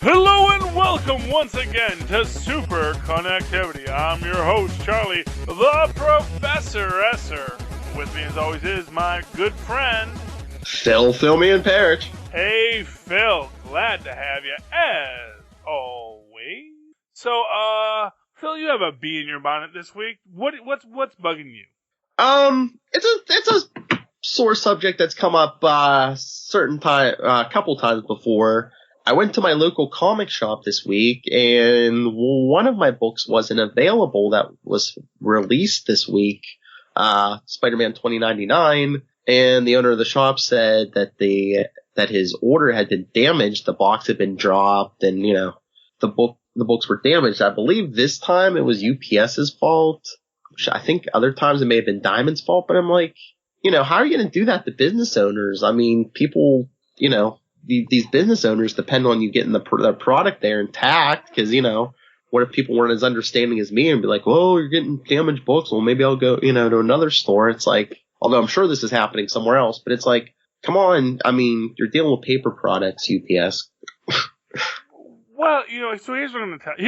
Hello and welcome once again to Superconnectivity. I'm your host, Charlie, the Professor Esser. With me as always is my good friend, Phil me and Parrot. Hey Phil, glad to have you as always. So, Phil, you have a bee in your bonnet this week. What's bugging you? It's a sore subject that's come up a couple times before. I went to my local comic shop this week, and one of my books wasn't available that was released this week, Spider-Man 2099, and the owner of the shop said that his order had been damaged, the box had been dropped, and, the books were damaged. I believe this time it was UPS's fault. I think other times it may have been Diamond's fault, but I'm like, how are you going to do that to business owners? I mean, people, these business owners depend on you getting their product there intact, because, what if people weren't as understanding as me and be like, well, you're getting damaged books, well, maybe I'll go, to another store. It's like, although I'm sure this is happening somewhere else, but it's like, come on, I mean, you're dealing with paper products, UPS. Well, so here's what I'm going to tell you.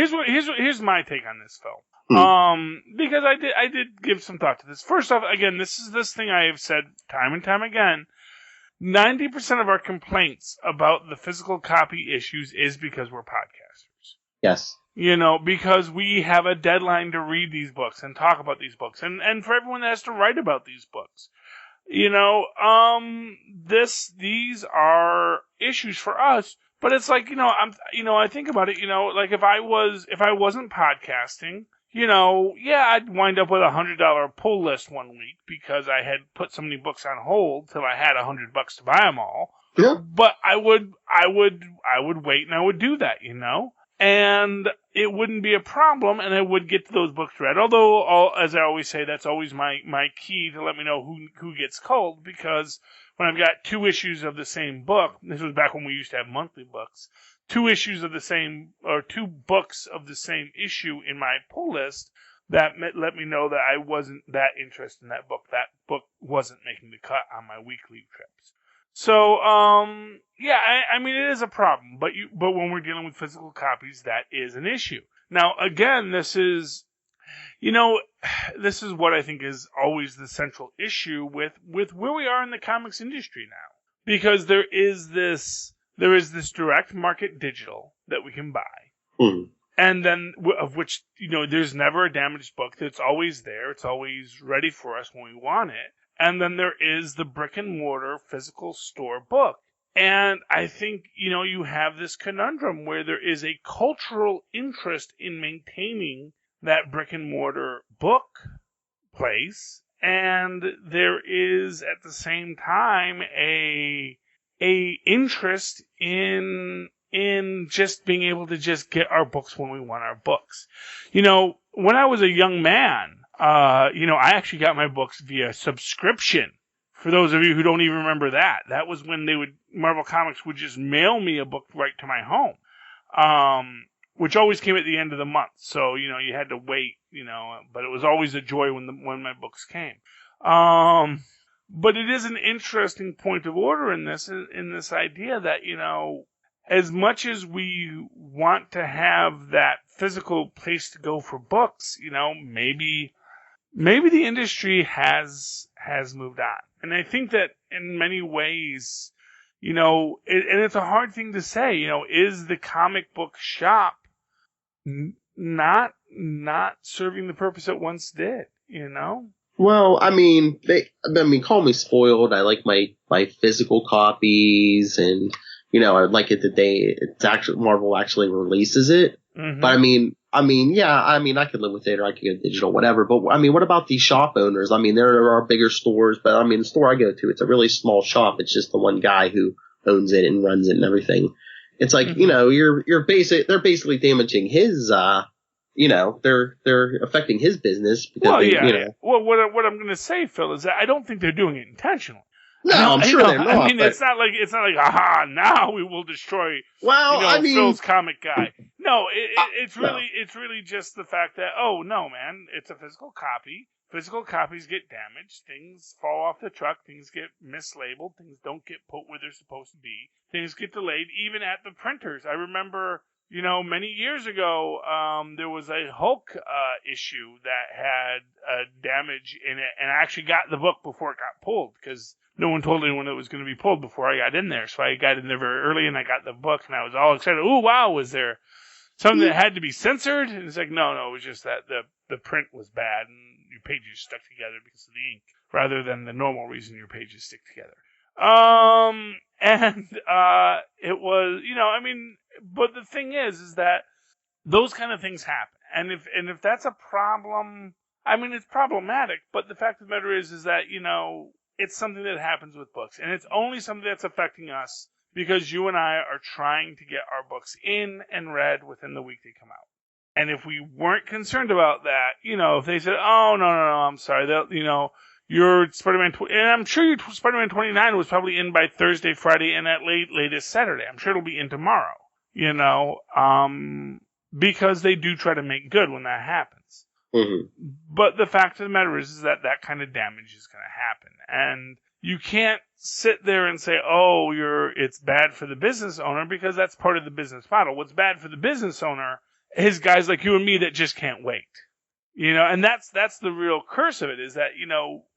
Here's my take on this, Phil. Because I did give some thought to this. First off, again, this is this thing I have said time and time again. 90% of our complaints about the physical copy issues is because we're podcasters. Yes. Because we have a deadline to read these books and talk about these books, and for everyone that has to write about these books. These are issues for us, but it's like, I think about it, like if I wasn't podcasting, I'd wind up with $100 pull list one week because I had put so many books on hold till I had $100 to buy them all. Yeah. But I would wait and I would do that, and it wouldn't be a problem, and I would get those books read. Although, as I always say, that's always my key to let me know who gets cold, because when I've got two issues of the same book, this was back when we used to have monthly books, two books of the same issue in my pull list, that let me know that I wasn't that interested in that book. That book wasn't making the cut on my weekly trips. So, I mean, it is a problem, but when we're dealing with physical copies, that is an issue. Now, again, this is what I think is always the central issue with where we are in the comics industry now, because there is this direct market digital that we can buy. And then of which, there's never a damaged book. That's always there. It's always ready for us when we want it. And then there is the brick and mortar physical store book. And I think, you have this conundrum where there is a cultural interest in maintaining that brick and mortar book place. And there is at the same time a interest in just being able to just get our books when we want our books. When I was a young man, I actually got my books via subscription. For those of you who don't even remember that was when Marvel Comics would just mail me a book right to my home, which always came at the end of the month. So, you had to wait, but it was always a joy when my books came. But it is an interesting point of order in this idea that, as much as we want to have that physical place to go for books, maybe the industry has moved on. And I think that in many ways, and it's a hard thing to say, is the comic book shop not serving the purpose it once did, Well, call me spoiled. I like my physical copies, and I would like it the day Marvel actually releases it. Mm-hmm. But I could live with it, or I could get digital, whatever. But what about these shop owners? There are bigger stores, but the store I go to, it's a really small shop. It's just the one guy who owns it and runs it and everything. It's like, mm-hmm. They're basically damaging his, they're affecting his business because Well, what I'm going to say, Phil, is that I don't think they're doing it intentionally. No, I'm sure they're not. It's not like aha, now we will destroy. Well, Phil's comic guy. No, it's really just the fact that, oh no, man, it's a physical copy. physical copies get damaged, things fall off the truck, things get mislabeled, things don't get put where they're supposed to be, things get delayed, even at the printers. I remember, many years ago, there was a Hulk issue that had damage in it, and I actually got the book before it got pulled, because no one told anyone it was going to be pulled before I got in there. So I got in there very early, and I got the book, and I was all excited. Oh, wow, was there something that had to be censored? And it's like, no, it was just that the print was bad, and your pages stuck together because of the ink, rather than the normal reason your pages stick together. It was, but the thing is that those kind of things happen. And if that's a problem, it's problematic, but the fact of the matter is that, it's something that happens with books, and it's only something that's affecting us because you and I are trying to get our books in and read within the week they come out. And if we weren't concerned about that, if they said, oh, no, I'm sorry, your Spider-Man, and I'm sure your Spider-Man 29 was probably in by Thursday, Friday, and at latest Saturday. I'm sure it'll be in tomorrow, because they do try to make good when that happens. Mm-hmm. But the fact of the matter is that kind of damage is going to happen. And you can't sit there and say, oh, it's bad for the business owner, because that's part of the business model. What's bad for the business owner is guys like you and me that just can't wait. And that's the real curse of it, is that,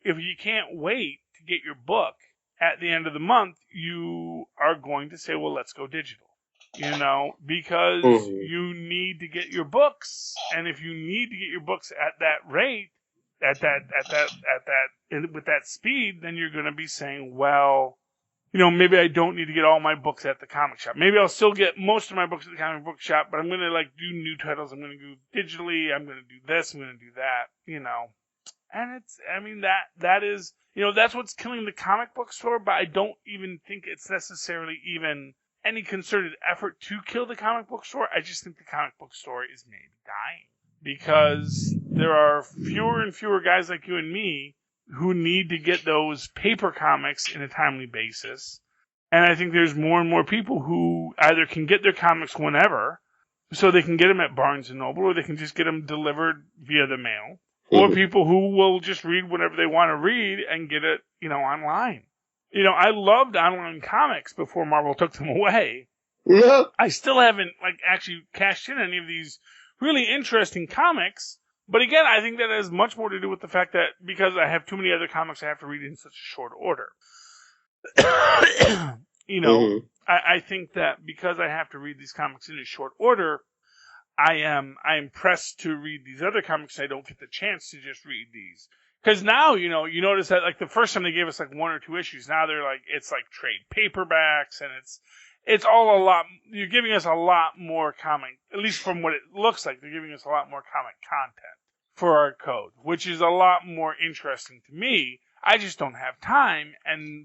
if you can't wait to get your book at the end of the month, you are going to say, well, let's go digital. Because you need to get your books, and if you need to get your books at that rate, with that speed, then you're going to be saying, well, maybe I don't need to get all my books at the comic shop. Maybe I'll still get most of my books at the comic book shop, but I'm going to do new titles. I'm going to go digitally. I'm going to do this. I'm going to do that. And that is, that's what's killing the comic book store. But I don't even think it's necessarily even any concerted effort to kill the comic book store. I just think the comic book store is maybe dying because there are fewer and fewer guys like you and me who need to get those paper comics in a timely basis. And I think there's more and more people who either can get their comics whenever, so they can get them at Barnes & Noble, or they can just get them delivered via the mail, or people who will just read whatever they want to read and get it, online. I loved online comics before Marvel took them away. Yeah. I still haven't, actually cashed in any of these really interesting comics. But again, I think that has much more to do with the fact that because I have too many other comics I have to read in such a short order. I think that because I have to read these comics in a short order, I am pressed to read these other comics. I don't get the chance to just read these. Because now, you notice that, the first time they gave us, 1 or 2 issues, now they're, it's, trade paperbacks, and it's all a lot, you're giving us a lot more comic, at least from what it looks like, they're giving us a lot more comic content for our code, which is a lot more interesting to me. I just don't have time,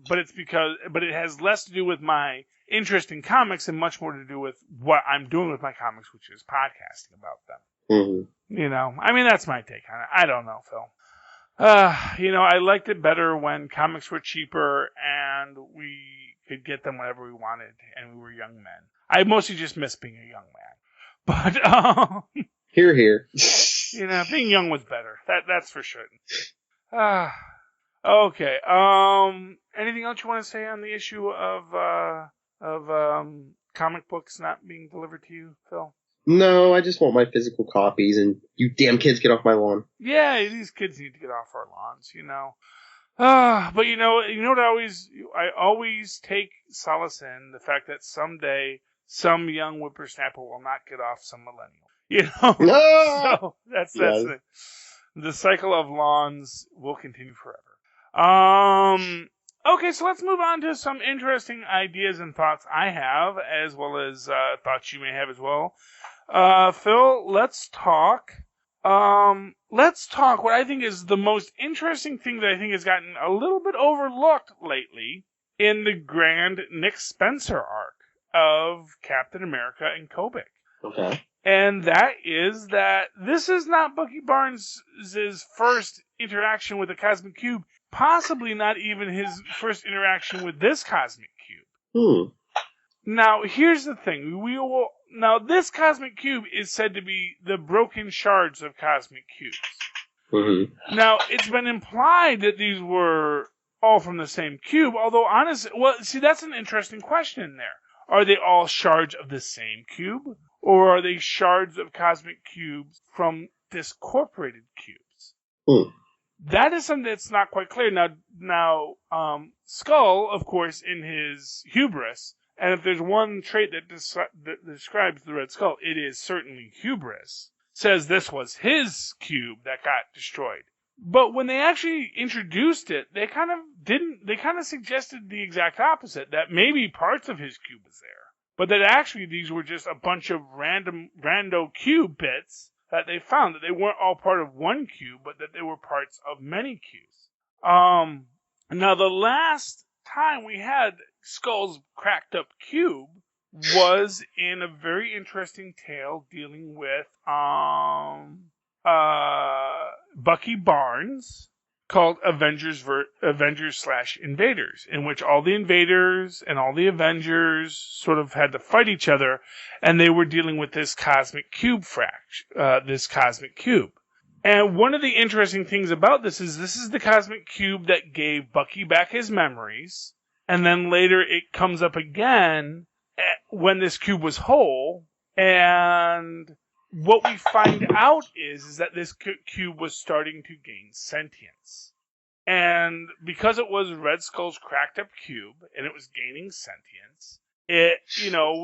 but it has less to do with my interest in comics and much more to do with what I'm doing with my comics, which is podcasting about them. Mm-hmm. That's my take on it. I don't know, Phil. I liked it better when comics were cheaper and we could get them whenever we wanted and we were young men. I mostly just miss being a young man. But, Hear, hear. Being young was better. That's for sure. Okay. Anything else you want to say on the issue of comic books not being delivered to you, Phil? No, I just want my physical copies, and you damn kids get off my lawn. Yeah, these kids need to get off our lawns, But what I always take solace in the fact that someday some young whippersnapper will not get off some millennial. No! So that's it. The cycle of lawns will continue forever. Okay, so let's move on to some interesting ideas and thoughts I have, as well as thoughts you may have as well. Phil, let's talk what I think is the most interesting thing that I think has gotten a little bit overlooked lately in the grand Nick Spencer arc of Captain America and Kobik. Okay. And that is that this is not Bucky Barnes' first interaction with the Cosmic Cube, possibly not even his first interaction with this Cosmic Cube. Now, here's the thing. Now, this Cosmic Cube is said to be the broken shards of Cosmic Cubes. Mm-hmm. Now, it's been implied that these were all from the same cube, although honestly, well, see, that's an interesting question in there. Are they all shards of the same cube, or are they shards of cosmic cubes from discorporated cubes? Mm. That is something that's not quite clear. Now, Skull, of course, in his hubris, and if there's one trait that describes the Red Skull, it is certainly hubris, says this was his cube that got destroyed. But when they actually introduced it, they kind of suggested the exact opposite, that maybe parts of his cube was there, but that actually these were just a bunch of rando cube bits that they found, that they weren't all part of one cube, but that they were parts of many cubes. Now the last time we had Skull's cracked up cube was in a very interesting tale dealing with Bucky Barnes, called Avengers/Invaders, in which all the invaders and all the Avengers sort of had to fight each other, and they were dealing with this cosmic cube this cosmic cube. And one of the interesting things about this is the cosmic cube that gave Bucky back his memories, and then later it comes up again when this cube was whole, and what we find out is that this cube was starting to gain sentience. And because it was Red Skull's cracked up cube, and it was gaining sentience, it,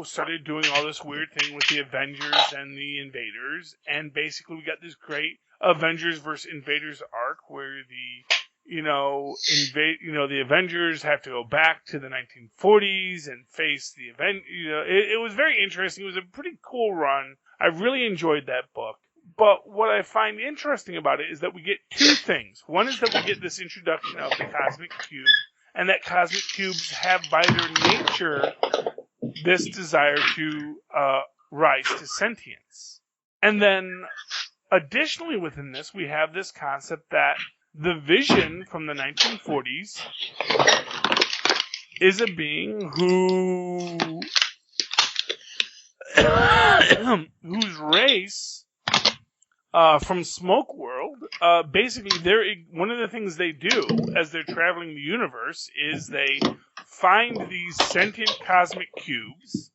started doing all this weird thing with the Avengers and the Invaders, and basically we got this great Avengers versus Invaders arc where the Avengers have to go back to the 1940s and face the event. It was very interesting. It was a pretty cool run. I really enjoyed that book. But what I find interesting about it is that we get two things. One is that we get this introduction of the cosmic cube, and that cosmic cubes have by their nature this desire to rise to sentience. And then additionally within this, we have this concept that the Vision from the 1940s is a being whose race from Smoke World, basically one of the things they do as they're traveling the universe is they find these sentient cosmic cubes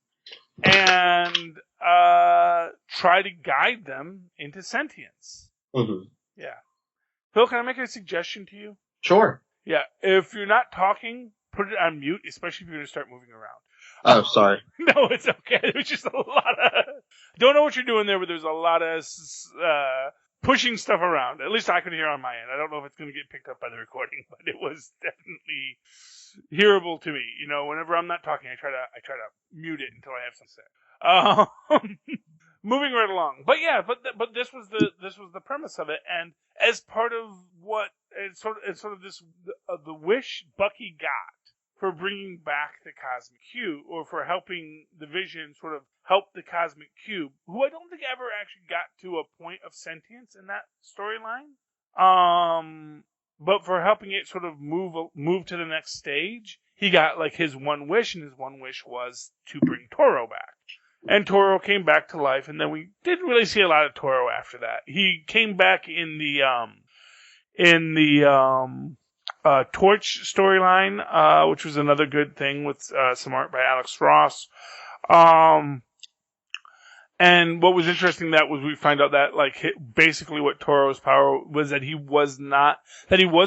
and try to guide them into sentience. Mm-hmm. Yeah. Phil, can I make a suggestion to you? Sure. Yeah. If you're not talking, put it on mute, especially if you're going to start moving around. Oh, sorry. No, it's okay. There's just a lot of... Don't know what you're doing there, but there's a lot of pushing stuff around. At least I could hear on my end. I don't know if it's going to get picked up by the recording, but it was definitely hearable to me. Whenever I'm not talking, I try to mute it until I have something to say. Moving right along, but this was the premise of it, and as part of what it's sort of this the wish Bucky got for bringing back the cosmic cube, or for helping the Vision sort of help the cosmic cube, who I don't think ever actually got to a point of sentience in that storyline. But for helping it sort of move to the next stage, he got like his one wish, and his one wish was to bring Toro back. And Toro came back to life, and then we didn't really see a lot of Toro after that. He came back in the Torch storyline, which was another good thing with some art by Alex Ross. And what was interesting was we find out that basically what Toro's power was, that he was a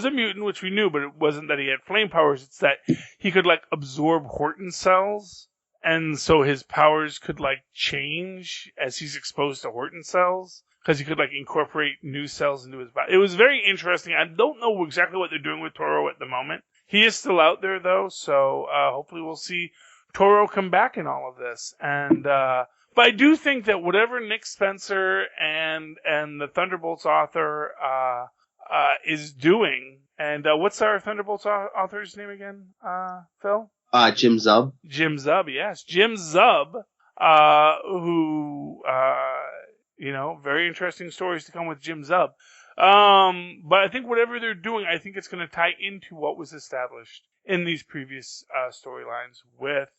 mutant, which we knew, but it wasn't that he had flame powers. It's that he could absorb Horton cells. And so his powers could change as he's exposed to Horton cells, because he could incorporate new cells into his body. It was very interesting. I don't know exactly what they're doing with Toro at the moment. He is still out there though, so hopefully we'll see Toro come back in all of this. And but I do think that whatever Nick Spencer and the Thunderbolts author is doing, and what's our Thunderbolts author's name again, Phil? Jim Zub. Jim Zub, yes. Jim Zub, who, very interesting stories to come with Jim Zub. But I think whatever they're doing, I think it's going to tie into what was established in these previous storylines with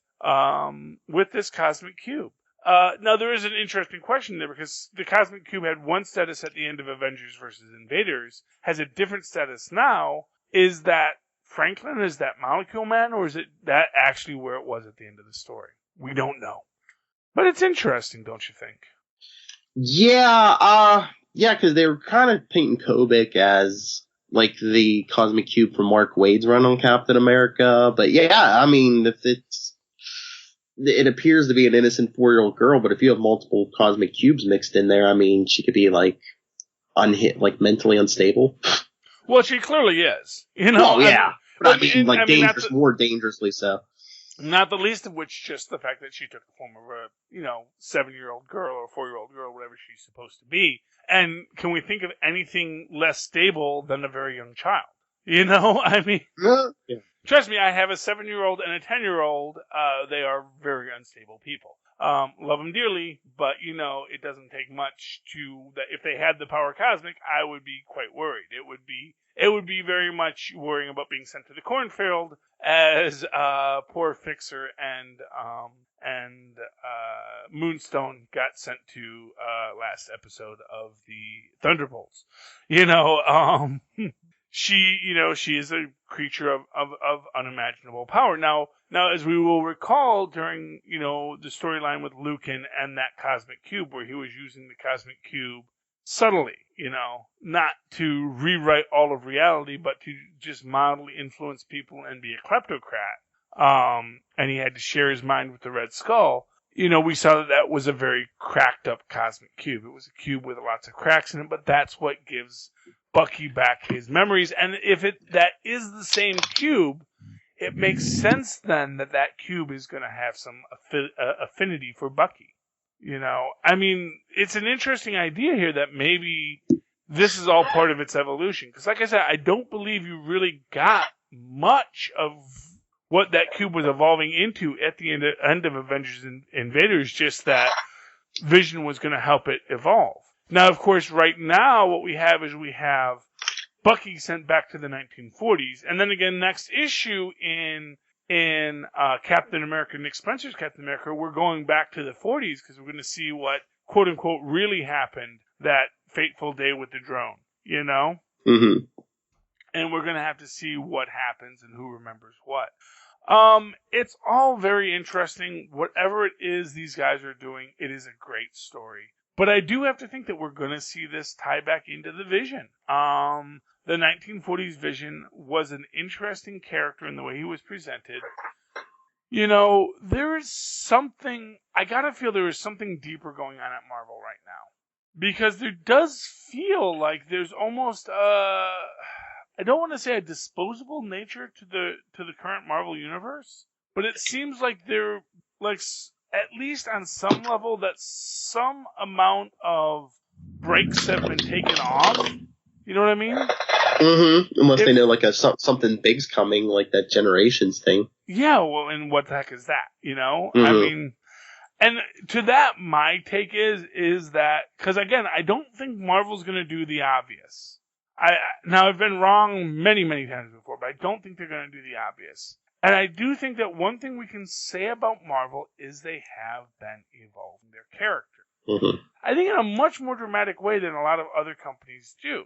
this cosmic cube. Now, there is an interesting question there, because the Cosmic Cube had one status at the end of Avengers versus Invaders, has a different status now. Is that Franklin? Is that Molecule Man? Or is it that actually where it was at the end of the story? We don't know. But it's interesting, don't you think? Yeah, because they were kind of painting Kobik as like the Cosmic Cube from Mark Waid's run on Captain America. But yeah, I mean, if it appears to be an innocent 4-year-old girl, but if you have multiple Cosmic Cubes mixed in there, I mean, she could be like mentally unstable. Well, she clearly is. You know? Oh, yeah. But dangerous, more dangerously so. Not the least of which just the fact that she took the form of a, 7-year-old girl or 4-year-old girl, whatever she's supposed to be. And can we think of anything less stable than a very young child? You know, I mean, yeah. Trust me, I have a 7-year-old and a 10-year-old. They are very unstable people. Love them dearly, but it doesn't take much that if they had the power cosmic, I would be quite worried. It would be very much worrying about being sent to the cornfield as poor Fixer and Moonstone got sent to last episode of the Thunderbolts. She is a creature of unimaginable power. Now, as we will recall during, the storyline with Lucan and that Cosmic Cube, where he was using the Cosmic Cube subtly, not to rewrite all of reality, but to just mildly influence people and be a kleptocrat. And he had to share his mind with the Red Skull. We saw that was a very cracked up Cosmic Cube. It was a cube with lots of cracks in it, but that's what gives Bucky back his memories. And if that is the same cube, it makes sense then that cube is going to have some affinity for Bucky. I mean, it's an interesting idea here that maybe this is all part of its evolution. Because like I said, I don't believe you really got much of what that cube was evolving into at the end of Avengers and Invaders, just that Vision was going to help it evolve. Now, of course, right now, what we have is Bucky sent back to the 1940s, and then again, next issue in Captain America, Nick Spencer's Captain America, we're going back to the 40s because we're going to see what quote unquote really happened that fateful day with the drone, Mm-hmm. And we're going to have to see what happens and who remembers what. It's all very interesting. Whatever it is these guys are doing, it is a great story. But I do have to think that we're going to see this tie back into the Vision. The 1940s Vision was an interesting character in the way he was presented. There is something, I gotta feel there is something deeper going on at Marvel right now. Because there does feel like there's almost I don't want to say a disposable nature to the current Marvel universe, but it seems like they're like, at least on some level, that some amount of brakes have been taken off. You know what I mean? Mm-hmm. Unless they know like something big's coming, like that Generations thing. Yeah, well, and what the heck is that? Mm-hmm. I mean, and to that, my take is that, because again, I don't think Marvel's going to do the obvious. Now, I've been wrong many, many times before, but I don't think they're going to do the obvious. And I do think that one thing we can say about Marvel is they have been evolving their character. Mm-hmm. I think in a much more dramatic way than a lot of other companies do,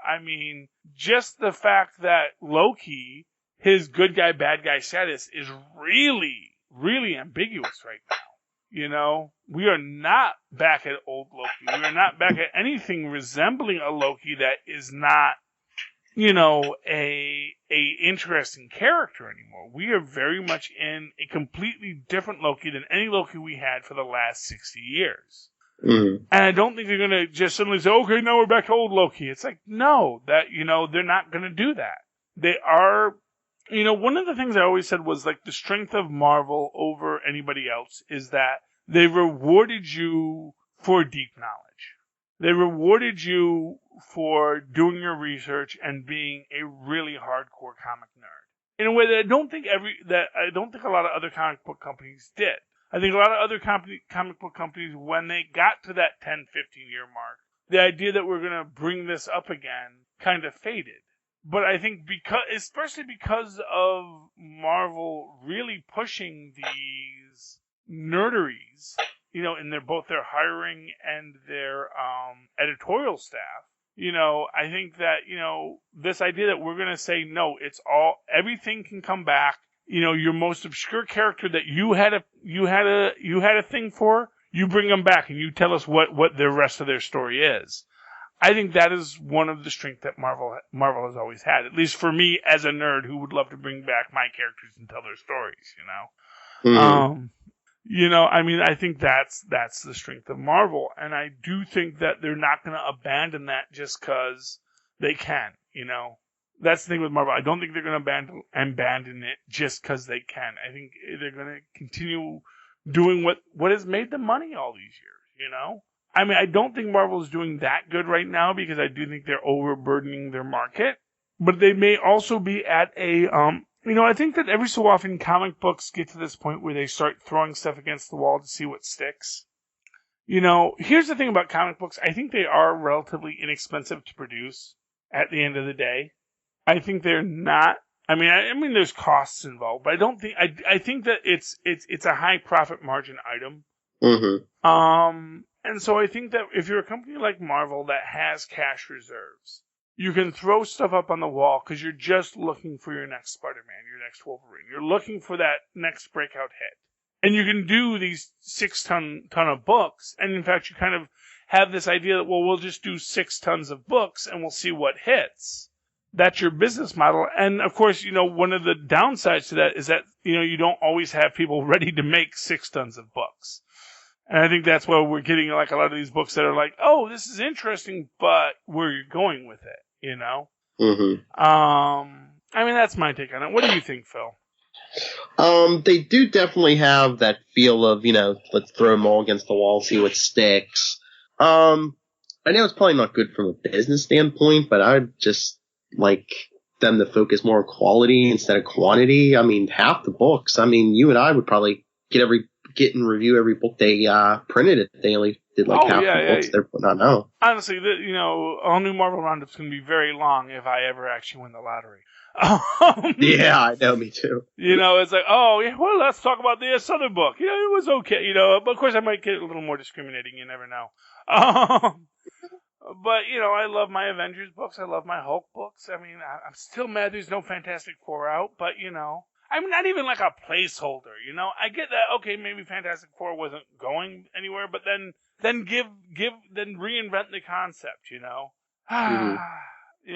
I mean, just the fact that Loki, his good guy, bad guy status is really, really ambiguous right now. We are not back at old Loki. We are not back at anything resembling a Loki that is not, a interesting character anymore. We are very much in a completely different Loki than any Loki we had for the last 60 years. Mm-hmm. And I don't think they're going to just suddenly say, okay, now we're back to old Loki. It's like, no, they're not going to do that. They are, one of the things I always said was like the strength of Marvel over anybody else is that they rewarded you for deep knowledge. They rewarded you for doing your research and being a really hardcore comic nerd in a way that I don't think a lot of other comic book companies did. I think a lot of other comic book companies, when they got to that 10, 15-year mark, the idea that we're going to bring this up again kind of faded. But I think especially because of Marvel really pushing these nerderies in both their hiring and their editorial staff. I think that, this idea that we're going to say, no, everything can come back. Your most obscure character that you had a thing for, you bring them back and you tell us what the rest of their story is. I think that is one of the strengths that Marvel has always had, at least for me as a nerd who would love to bring back my characters and tell their stories, I think that's the strength of Marvel, and I do think that they're not going to abandon that just because they can, That's the thing with Marvel. I don't think they're going to abandon it just because they can. I think they're going to continue doing what has made them money all these years, I don't think Marvel is doing that good right now because I do think they're overburdening their market, but they may also be at a, I think that every so often comic books get to this point where they start throwing stuff against the wall to see what sticks. Here's the thing about comic books. I think they are relatively inexpensive to produce at the end of the day. I think they're not, there's costs involved, but I think that it's a high profit margin item. Mm-hmm. And so I think that if you're a company like Marvel that has cash reserves, you can throw stuff up on the wall because you're just looking for your next Spider-Man, your next Wolverine. You're looking for that next breakout hit. And you can do these 6 ton of books. And in fact, you kind of have this idea that, well, we'll just do 6 tons of books and we'll see what hits. That's your business model. And of course, one of the downsides to that is that, you don't always have people ready to make 6 tons of books. And I think that's why we're getting like a lot of these books that are like, oh, this is interesting, but where you're going with it, Mm-hmm. That's my take on it. What do you think, Phil? They do definitely have that feel of, let's throw them all against the wall, see what sticks. I know it's probably not good from a business standpoint, but I'd just like them to focus more on quality instead of quantity. Half the books, you and I would probably get and review every book they printed if they only did half the books they're putting out now. Honestly, all new Marvel Roundup's going to be very long if I ever actually win the lottery. Yeah, I know, me too. It's like, well, let's talk about this other book. It was okay, but of course I might get a little more discriminating. You never know. But, I love my Avengers books. I love my Hulk books. I'm still mad there's no Fantastic Four out, but, I'm not even like a placeholder, I get that, okay, maybe Fantastic Four wasn't going anywhere, but then reinvent the concept, Mm-hmm.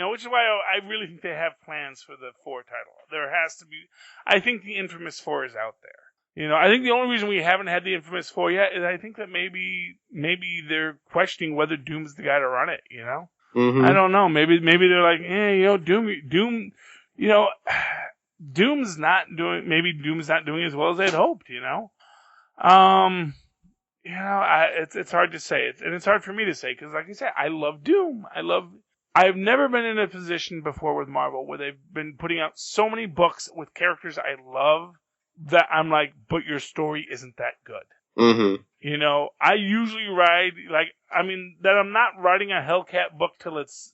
Which is why I really think they have plans for the 4 title. There has to be, I think the Infamous 4 is out there. I think the only reason we haven't had the Infamous 4 yet is I think that maybe they're questioning whether Doom's the guy to run it, Mm-hmm. I don't know. Maybe they're like, Doom, Doom's not doing as well as they'd hoped, it's hard to say. It's hard for me to say because, like I said, I love Doom. I've never been in a position before with Marvel where they've been putting out so many books with characters I love that I'm like, but your story isn't that good. Mm-hmm. I usually ride that I'm not writing a Hellcat book till its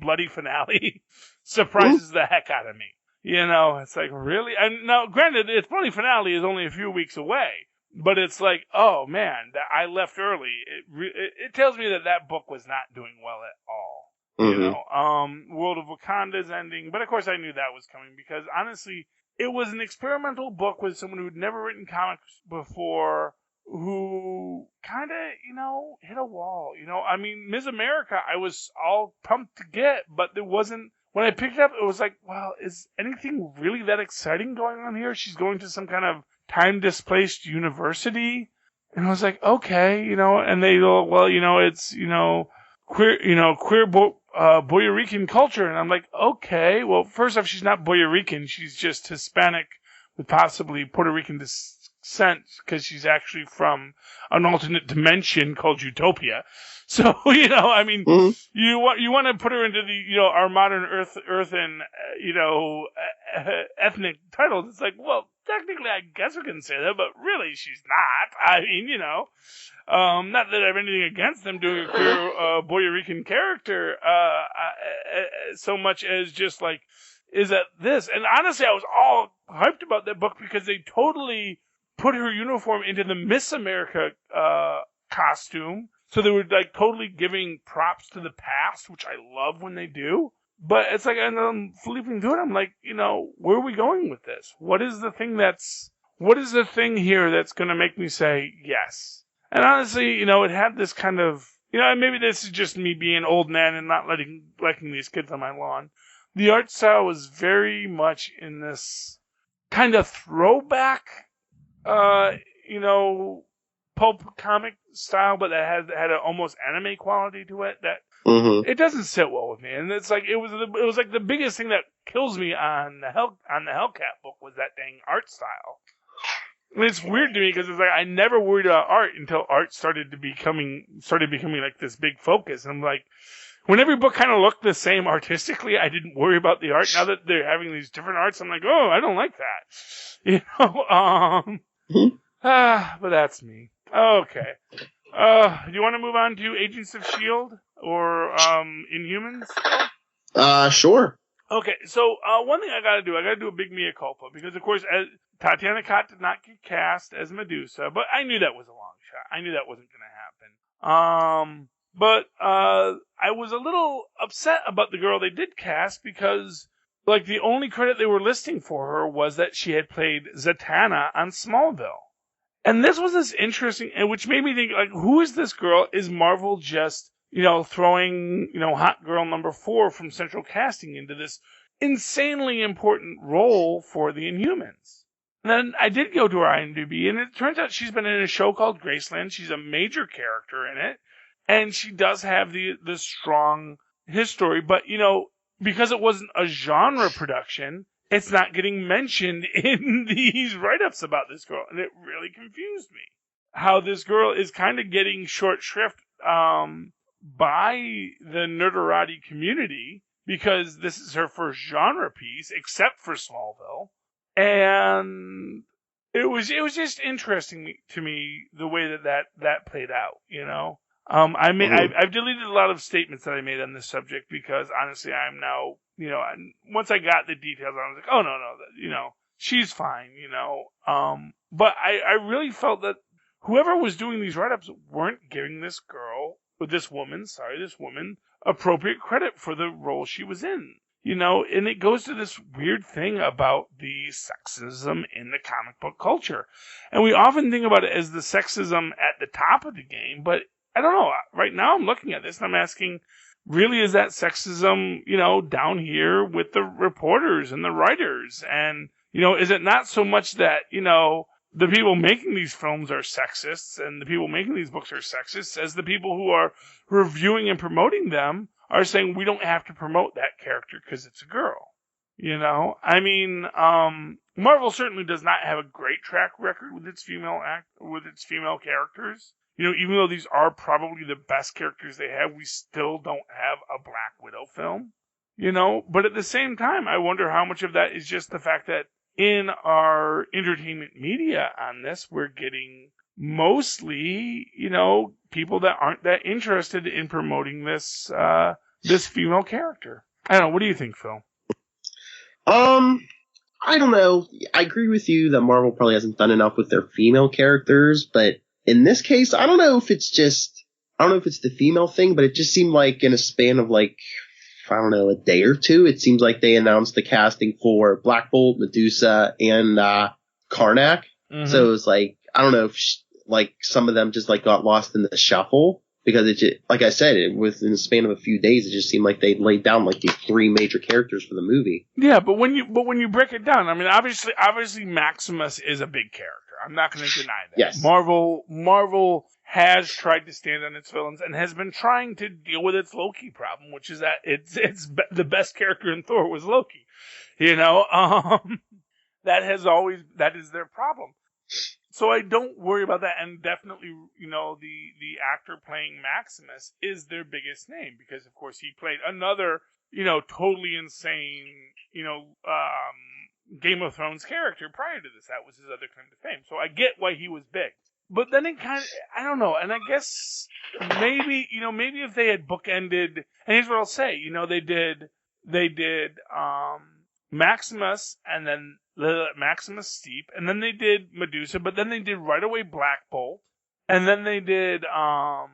bloody finale surprises the heck out of me. It's like, really? And now, granted, its bloody finale is only a few weeks away, but it's like, oh man, that I left early. It tells me that book was not doing well at all. Mm-hmm. World of Wakanda is ending, but of course I knew that was coming because honestly, it was an experimental book with someone who'd never written comics before, who kind of, hit a wall. Ms. America, I was all pumped to get, but there wasn't. When I picked it up, it was like, well, is anything really that exciting going on here? She's going to some kind of time-displaced university. And I was like, okay, and they go, well, it's, queer Puerto Rican culture. And I'm like, okay, well, first off, she's not Puerto Rican. She's just Hispanic with possibly Puerto Rican descent because she's actually from an alternate dimension called Utopia. So, Mm-hmm. you want to put her into the, our modern earthen, ethnic titles. It's like, well, technically I guess we can say that, but really she's not. Not that I have anything against them doing a queer, Puerto Rican character, so much as just is that this. And honestly, I was all hyped about that book because they totally put her uniform into the Miss America costume. So they were like totally giving props to the past, which I love when they do. But it's like, and I'm flipping through it, I'm like, where are we going with this? What is the thing here that's going to make me say yes? And honestly, it had this kind of, and maybe this is just me being old man and not liking these kids on my lawn. The art style was very much in this kind of throwback, pulp comic style, but that had an almost anime quality to it that it doesn't sit well with me. And it's like it was like the biggest thing that kills me on the Hellcat book was that dang art style. And it's weird to me because it's like I never worried about art until art started becoming like this big focus. And I'm like, when every book kind of looked the same artistically, I didn't worry about the art. Now that they're having these different arts, I'm like, oh, I don't like that. But that's me. Okay. Do you want to move on to Agents of S.H.I.E.L.D. or Inhumans? Sure. Okay, so one thing I gotta do a big mea culpa, because of course Tatiana Cott did not get cast as Medusa, but I knew that was a long shot. I knew that wasn't gonna happen. But I was a little upset about the girl they did cast because, like, the only credit they were listing for her was that she had played Zatanna on Smallville. And this was this interesting, which made me think, like, who is this girl? Is Marvel just, throwing, hot girl number 4 from Central Casting into this insanely important role for the Inhumans? And then I did go to her IMDb, and it turns out she's been in a show called Graceland. She's a major character in it, and she does have the strong history, but, because it wasn't a genre production, it's not getting mentioned in these write-ups about this girl, and it really confused me. How this girl is kind of getting short shrift by the nerderati community, because this is her first genre piece, except for Smallville. And it was just interesting to me the way that played out, I've deleted a lot of statements that I made on this subject because honestly, I'm now, once I got the details, I was like, oh no, she's fine, but I really felt that whoever was doing these write-ups weren't giving this woman, appropriate credit for the role she was in. And it goes to this weird thing about the sexism in the comic book culture. And we often think about it as the sexism at the top of the game, but I don't know. Right now I'm looking at this and I'm asking, really, is that sexism, down here with the reporters and the writers? And, is it not so much that, the people making these films are sexists and the people making these books are sexist as the people who are reviewing and promoting them are saying we don't have to promote that character because it's a girl. Marvel certainly does not have a great track record with its female characters. Even though these are probably the best characters they have, we still don't have a Black Widow film. But at the same time, I wonder how much of that is just the fact that in our entertainment media on this, we're getting mostly, people that aren't that interested in promoting this female character. I don't know. What do you think, Phil? I don't know. I agree with you that Marvel probably hasn't done enough with their female characters, but in this case, I don't know if it's the female thing, but it just seemed like in a span of a day or two, it seems like they announced the casting for Black Bolt, Medusa, and Karnak. Mm-hmm. So it was like, I don't know if some of them just got lost in the shuffle because it just, like I said, it was in the span of a few days, it just seemed like they laid down these 3 major characters for the movie. Yeah, but when you break it down, obviously Maximus is a big character. I'm not going to deny that. Yes. Marvel has tried to stand on its villains and has been trying to deal with its Loki problem, which is that the best character in Thor was Loki. That is their problem. So I don't worry about that, and definitely, the actor playing Maximus is their biggest name because, of course, he played another, totally insane, Game of Thrones character prior to this. That was his other claim to fame. So I get why he was big. But then it kind of, I don't know, and I guess maybe if they had bookended, and here's what I'll say, they did Maximus, and then Maximus Steep, and then they did Medusa, but then they did right away Black Bolt, and then they did Karnak,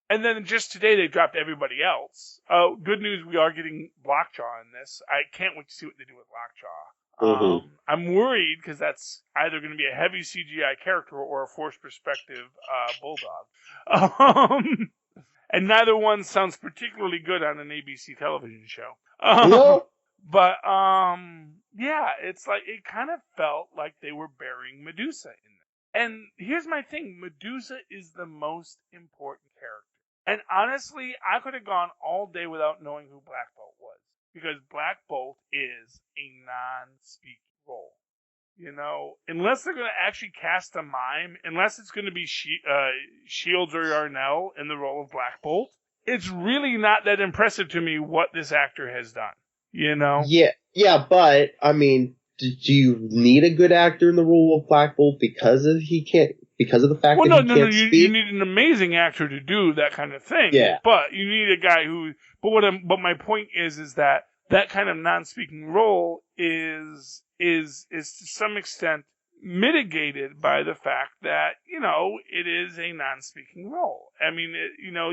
and then just today they dropped everybody else. Good news, we are getting Lockjaw in this. I can't wait to see what they do with Lockjaw. I'm worried because that's either going to be a heavy CGI character or a forced perspective bulldog. And neither one sounds particularly good on an ABC television show. No. But yeah, it's like it kind of felt like they were burying Medusa in it. And here's my thing: Medusa is the most important character. And honestly, I could have gone all day without knowing who Black Bolt was, because Black Bolt is a non-speaking role. You know, unless they're going to actually cast a mime, unless it's going to be Shields or Yarnell in the role of Black Bolt, it's really not that impressive to me what this actor has done. You know? Yeah, but I mean, do you need a good actor in the role of Black Bolt because of the fact that he can't speak? You need an amazing actor to do that kind of thing. Yeah. But you need a guy who. But my point is that kind of non-speaking role is to some extent mitigated by the fact that, you know, it is a non-speaking role. I mean,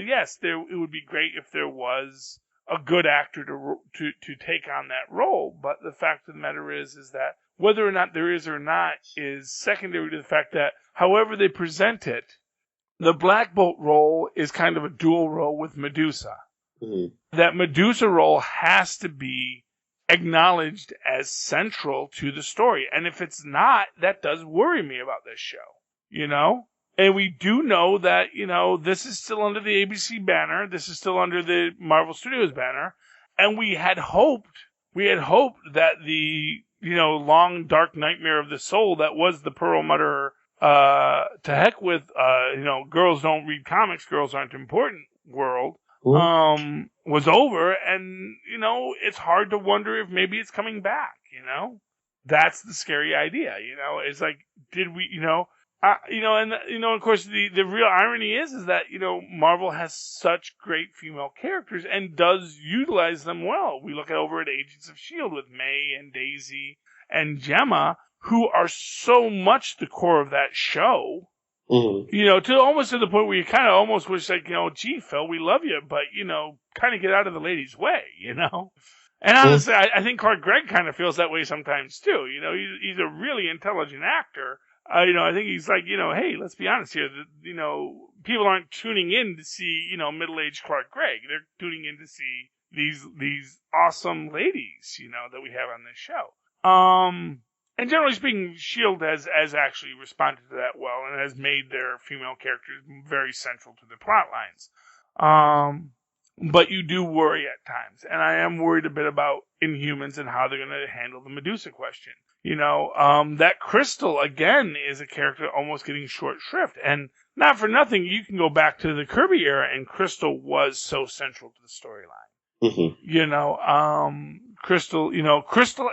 yes, it would be great if there was a good actor to take on that role, but the fact of the matter is that whether or not there is or not is secondary to the fact that however they present it, the Black Bolt role is kind of a dual role with Medusa. Mm-hmm. That Medusa role has to be acknowledged as central to the story. And if it's not, that does worry me about this show, you know? And we do know that, you know, this is still under the ABC banner. This is still under the Marvel Studios banner. And we had hoped that the, you know, long dark nightmare of the soul that was the Perlmutter, to heck with, you know, girls don't read comics, girls aren't important world, was over. And, you know, it's hard to wonder if maybe it's coming back, you know? That's the scary idea, you know? It's like, did we, you know, of course, the real irony is that, you know, Marvel has such great female characters and does utilize them well. We look over at Agents of S.H.I.E.L.D. with May and Daisy and Gemma, who are so much the core of that show, you know, to the point where you kind of almost wish, like, you know, gee, Phil, we love you, but, you know, kind of get out of the lady's way, you know? And honestly, I think Clark Gregg kind of feels that way sometimes, too. You know, he's a really intelligent actor. You know, I think he's like, you know, hey, let's be honest here. You know, people aren't tuning in to see, you know, middle-aged Clark Gregg. They're tuning in to see these awesome ladies, you know, that we have on this show. And generally speaking, S.H.I.E.L.D. has actually responded to that well and has made their female characters very central to the plot lines. But you do worry at times, and I am worried a bit about Inhumans and how they're going to handle the Medusa question. You know, that Crystal, again, is a character almost getting short shrift. And not for nothing, you can go back to the Kirby era, and Crystal was so central to the storyline. Mm-hmm. You know, Crystal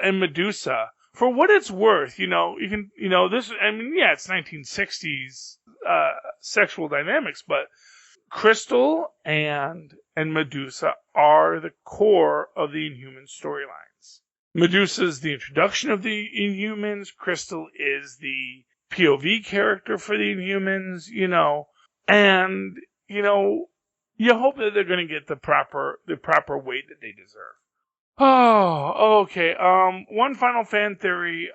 and Medusa, for what it's worth, you know, you can, you know, this, I mean, yeah, it's 1960s sexual dynamics, but Crystal and Medusa are the core of the Inhuman storylines. Medusa is the introduction of the Inhumans. Crystal is the POV character for the Inhumans, you know, and, you know, you hope that they're going to get the proper weight that they deserve. Oh, okay. One final fan theory,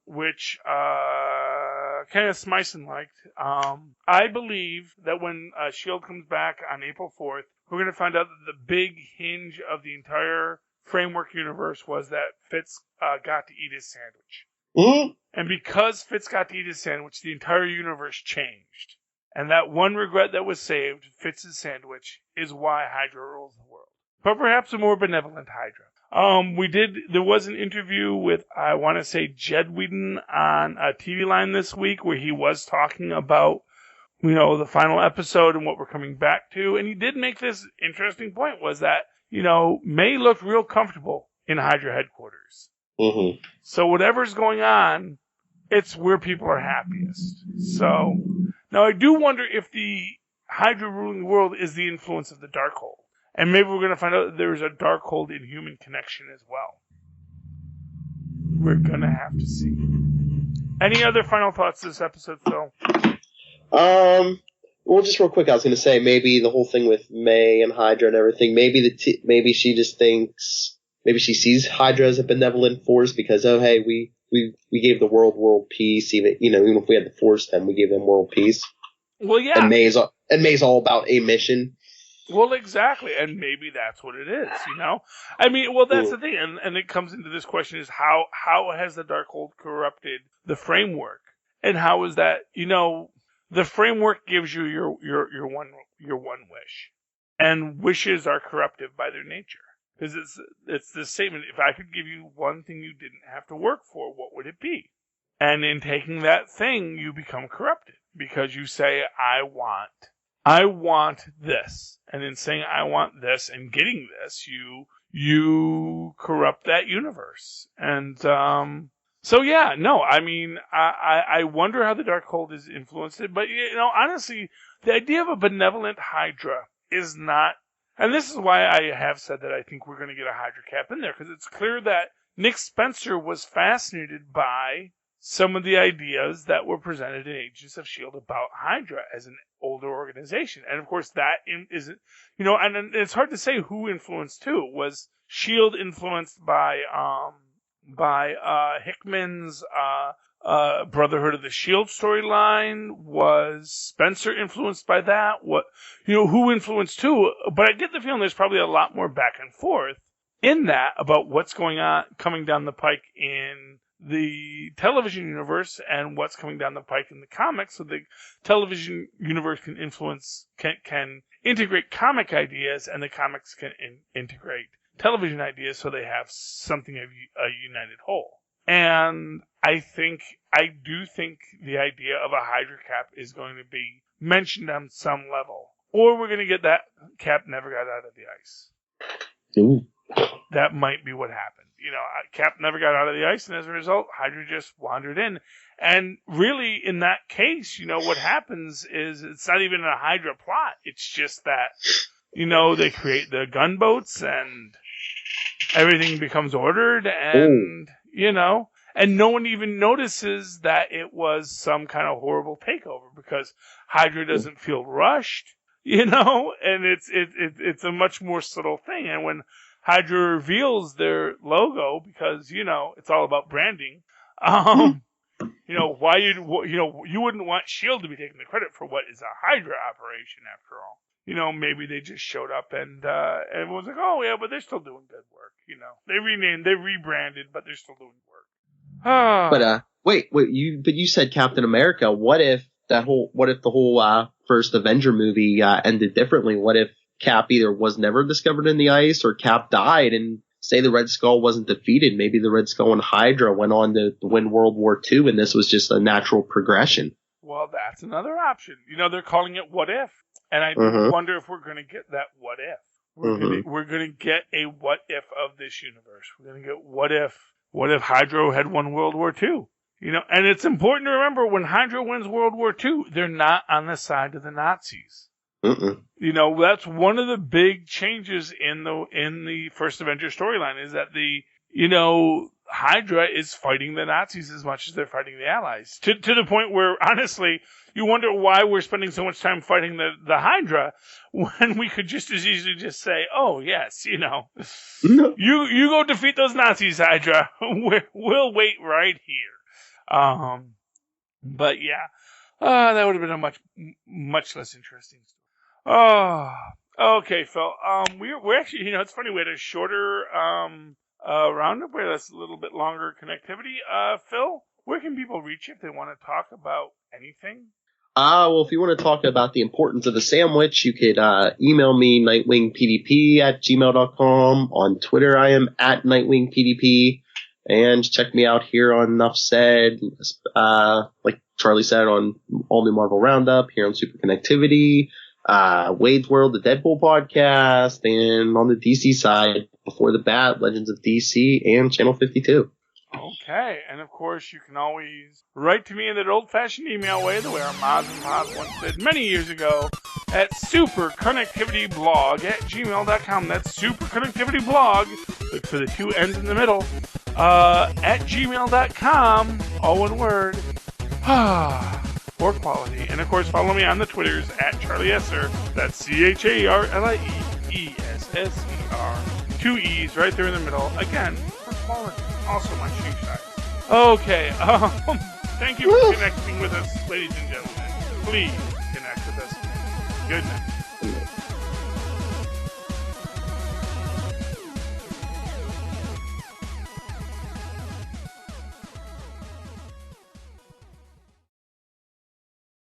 which, Kenneth Smyson liked. I believe that when S.H.I.E.L.D. comes back on April 4th, we're going to find out that the big hinge of the entire Framework universe was that Fitz got to eat his sandwich. Mm-hmm. And because Fitz got to eat his sandwich, the entire universe changed. And that one regret that was saved, Fitz's sandwich, is why Hydra rules the world. But perhaps a more benevolent Hydra. There was an interview with, I want to say, Jed Whedon on a TV line this week where he was talking about, you know, the final episode and what we're coming back to. And he did make this interesting point, was that, you know, May looked real comfortable in Hydra headquarters. Mm-hmm. So whatever's going on, it's where people are happiest. So, now I do wonder if the Hydra ruling the world is the influence of the Darkhold. And maybe we're going to find out that there's a Darkhold Inhuman connection as well. We're going to have to see. Any other final thoughts this episode, Phil? Well, just real quick, I was going to say maybe the whole thing with May and Hydra and everything. Maybe she just thinks, maybe she sees Hydra as a benevolent force because, oh hey, we gave the world peace. Even if we had to force them, we gave them world peace. Well, yeah. And May's all about a mission. Well, exactly, and maybe that's what it is, I mean, well, that's the thing, and it comes into this question is how has the Darkhold corrupted the framework, and how is that, the framework gives you your one wish, and wishes are corrupted by their nature, because it's the statement, if I could give you one thing you didn't have to work for, what would it be? And in taking that thing, you become corrupted, because you say, I want this. And in saying I want this and getting this, you corrupt that universe. And so yeah, no, I mean, I wonder how the Darkhold is influenced it, but honestly, the idea of a benevolent Hydra is not, and this is why I have said that I think we're going to get a Hydra Cap in there, because it's clear that Nick Spencer was fascinated by some of the ideas that were presented in Agents of S.H.I.E.L.D. about Hydra as an older organization. And of course that isn't, and it's hard to say who influenced who. Was S.H.I.E.L.D. influenced by Hickman's, Brotherhood of the S.H.I.E.L.D. storyline? Was Spencer influenced by that? Who influenced who? But I get the feeling there's probably a lot more back and forth in that about what's going on, coming down the pike in the television universe and what's coming down the pike in the comics, so the television universe can integrate comic ideas, and the comics can integrate television ideas, so they have something of a united whole. And I do think the idea of a Hydra Cap is going to be mentioned on some level, or we're going to get that Cap never got out of the ice. Ooh. That might be what happened. Cap never got out of the ice, and as a result, Hydra just wandered in. And really, in that case, what happens is it's not even a Hydra plot. It's just that, they create the gunboats, and everything becomes ordered, and, and no one even notices that it was some kind of horrible takeover, because Hydra doesn't feel rushed, and it's a much more subtle thing. And when Hydra reveals their logo, because, it's all about branding. Why you wouldn't want S.H.I.E.L.D. to be taking the credit for what is a Hydra operation after all. Maybe they just showed up and everyone's like, oh yeah, but they're still doing good work. They renamed, they rebranded, but they're still doing work. But you said Captain America. What if the whole first Avenger movie ended differently? What if Cap either was never discovered in the ice, or Cap died, and say the Red Skull wasn't defeated? Maybe the Red Skull and Hydra went on to win World War II, and this was just a natural progression. Well, that's another option. They're calling it What If, and I wonder if we're going to get that What If. We're going to get a What If of this universe. We're going to get What if Hydra had won World War II? And it's important to remember, when Hydra wins World War II, they're not on the side of the Nazis. That's one of the big changes in the first Avenger storyline, is that Hydra is fighting the Nazis as much as they're fighting the Allies. To the point where, honestly, you wonder why we're spending so much time fighting the Hydra when we could just as easily just say, oh yes, you go defeat those Nazis, Hydra. We'll wait right here. But yeah, that would have been a much less interesting story. Oh, okay, Phil. We're actually, it's funny, we had a shorter roundup, where that's a little bit longer connectivity. Phil, where can people reach you if they want to talk about anything? Well, if you want to talk about the importance of the sandwich, you could email me, nightwingpdp@gmail.com. On Twitter, I am @nightwingpdp. And check me out here on Enough Said, like Charlie said, on All New Marvel Roundup, here on Superconnectivity, Wade's World, the Deadpool podcast, and on the DC side, Before the Bat, Legends of DC, and Channel 52. Okay, and of course you can always write to me in that old-fashioned email way, the way our mods and pods once did many years ago, at superconnectivityblog@gmail.com. That's superconnectivityblog. Look for the 2 N's in the middle. At gmail.com. All one word. For quality. And of course, follow me on the Twitters at Charlie Esser. That's CharlieEsser. 2 E's right there in the middle. Again, for quality. Also my shoe size. Okay. Thank you for connecting with us, ladies and gentlemen. Please connect with us. Good night.